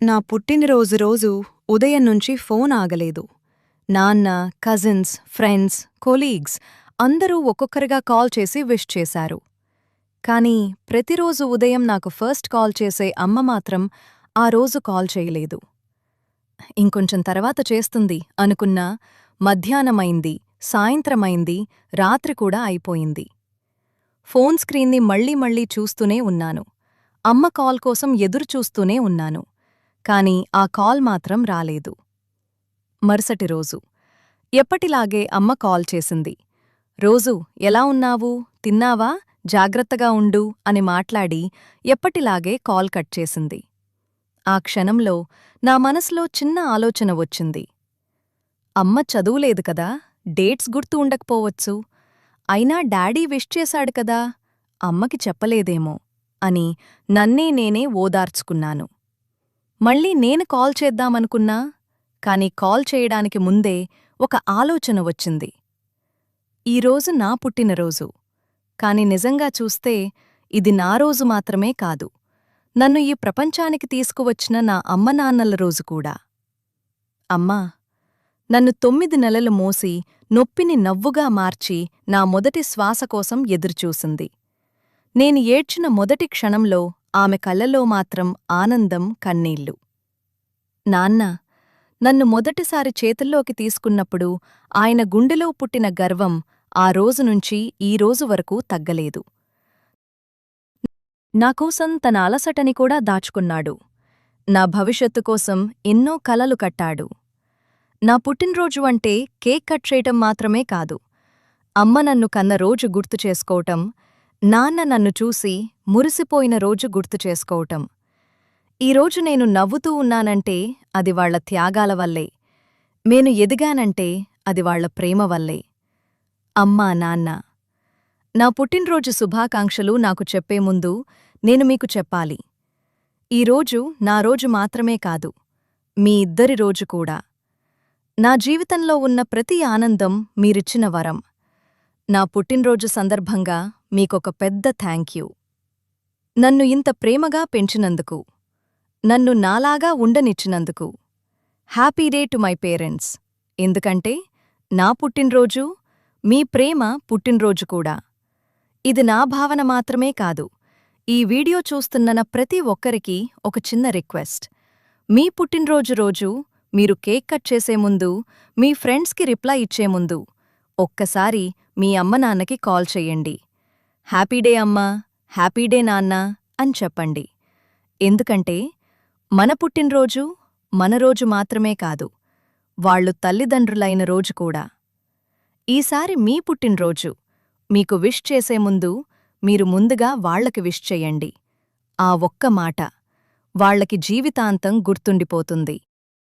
నా పుట్టినరోజు రోజు ఉదయం నుంచి ఫోన్ ఆగలేదు. నాన్న, కజిన్స్, ఫ్రెండ్స్, కొలీగ్స్ అందరూ ఒక్కొక్కరిగా కాల్ చేసి విష్ చేశారు. కానీ ప్రతిరోజు ఉదయం నాకు ఫస్ట్ కాల్ చేసే అమ్మ మాత్రం ఆ రోజు కాల్ చేయలేదు. ఇంకొంచెం తర్వాత చేస్తుంది అనుకున్నా మధ్యాహ్నమైంది, సాయంత్రమైంది, రాత్రి కూడా అయిపోయింది. ఫోన్ స్క్రీన్ని మళ్ళీ మళ్ళీ చూస్తూనే ఉన్నాను. అమ్మ కాల్ కోసం ఎదురుచూస్తూనే ఉన్నాను. కాని ఆ కాల్ మాత్రం రాలేదు. మరుసటి రోజు ఎప్పటిలాగే అమ్మ కాల్ చేసింది. రోజూ ఎలా ఉన్నావు, తిన్నావా, జాగ్రత్తగా ఉండు అని మాట్లాడి ఎప్పటిలాగే కాల్ కట్ చేసింది. ఆ క్షణంలో నా మనసులో చిన్న ఆలోచన వచ్చింది. అమ్మ చదువులేదు కదా, డేట్స్ గుర్తు ఉండకపోవచ్చు. అయినా డాడీ విష్ చేశాడు కదా, అమ్మకి చెప్పలేదేమో అని నన్నే నేనే ఓదార్చుకున్నాను. మళ్ళీ నేను కాల్ చేద్దామనుకున్నా, కాని కాల్ చేయడానికి ముందే ఒక ఆలోచన వచ్చింది. ఈరోజు నా పుట్టినరోజు, కాని నిజంగా చూస్తే ఇది నా రోజు మాత్రమే కాదు, నన్ను ఈ ప్రపంచానికి తీసుకువచ్చిన నా అమ్మనాన్నల రోజు కూడా. అమ్మా, నన్ను 9 నెలలు మోసి నొప్పిని నవ్వుగా మార్చి నా మొదటి శ్వాస కోసం ఎదురుచూసింది. నేను ఏడ్చిన మొదటి క్షణంలో ఆమె కళ్ళలో మాత్రం ఆనందం, కన్నీళ్లు. నాన్న నన్ను మొదటిసారి చేతుల్లోకి తీసుకున్నప్పుడు ఆయన గుండెలో పుట్టిన గర్వం ఆ రోజునుంచి ఈ రోజు వరకు తగ్గలేదు. నాకోసం తన అలసటని కూడా దాచుకున్నాడు. నా భవిష్యత్తు కోసం ఎన్నో కలలు కట్టాడు. నా పుట్టినరోజు అంటే కేక్ కట్ చేయటం మాత్రమే కాదు, అమ్మ నన్ను కన్న రోజు గుర్తు చేసుకోవటం, నాన్న నన్ను చూసి మురిసిపోయిన రోజు గుర్తు చేసుకోవటం. ఈరోజు నేను నవ్వుతూ ఉన్నానంటే అది వాళ్ల త్యాగాల వల్లే, నేను ఎదిగానంటే అది వాళ్ల ప్రేమ వల్లే. అమ్మా, నాన్న, నా పుట్టినరోజు శుభాకాంక్షలు నాకు చెప్పే ముందు నేను మీకు చెప్పాలి. ఈరోజు నా రోజు మాత్రమే కాదు, మీ ఇద్దరి రోజు కూడా. నా జీవితంలో ఉన్న ప్రతి ఆనందం మీరిచ్చిన వరం. నా పుట్టినరోజు సందర్భంగా మీకొక పెద్ద థాంక్యూ. నన్ను ఇంత ప్రేమగా పెంచినందుకు, నన్ను నాలాగా ఉండనిచ్చినందుకు. Happy day to my parents. ఎందుకంటే నా పుట్టినరోజు మీ ప్రేమ పుట్టినరోజు కూడా. ఇది నా భావన మాత్రమే కాదు, ఈ వీడియో చూస్తున్న ప్రతి ఒక్కరికీ ఒక చిన్న రిక్వెస్ట్. మీ పుట్టినరోజు రోజు మీరు కేక్ కట్ చేసే ముందు, మీ ఫ్రెండ్స్కి రిప్లై ఇచ్చే ముందు ఒక్కసారి మీ అమ్మనాన్నకి కాల్ చెయ్యండి. హ్యాపీ డే అమ్మా, హ్యాపీ డే నాన్న అని చెప్పండి. ఎందుకంటే మన పుట్టినరోజు మన రోజు మాత్రమే కాదు, వాళ్లు తల్లిదండ్రులైన రోజు కూడా. ఈసారి మీ పుట్టినరోజు మీకు విష్ చేసే ముందు మీరు ముందుగా వాళ్లకి విష్ చెయ్యండి. ఆ ఒక్క మాట వాళ్లకి జీవితాంతం గుర్తుండిపోతుంది.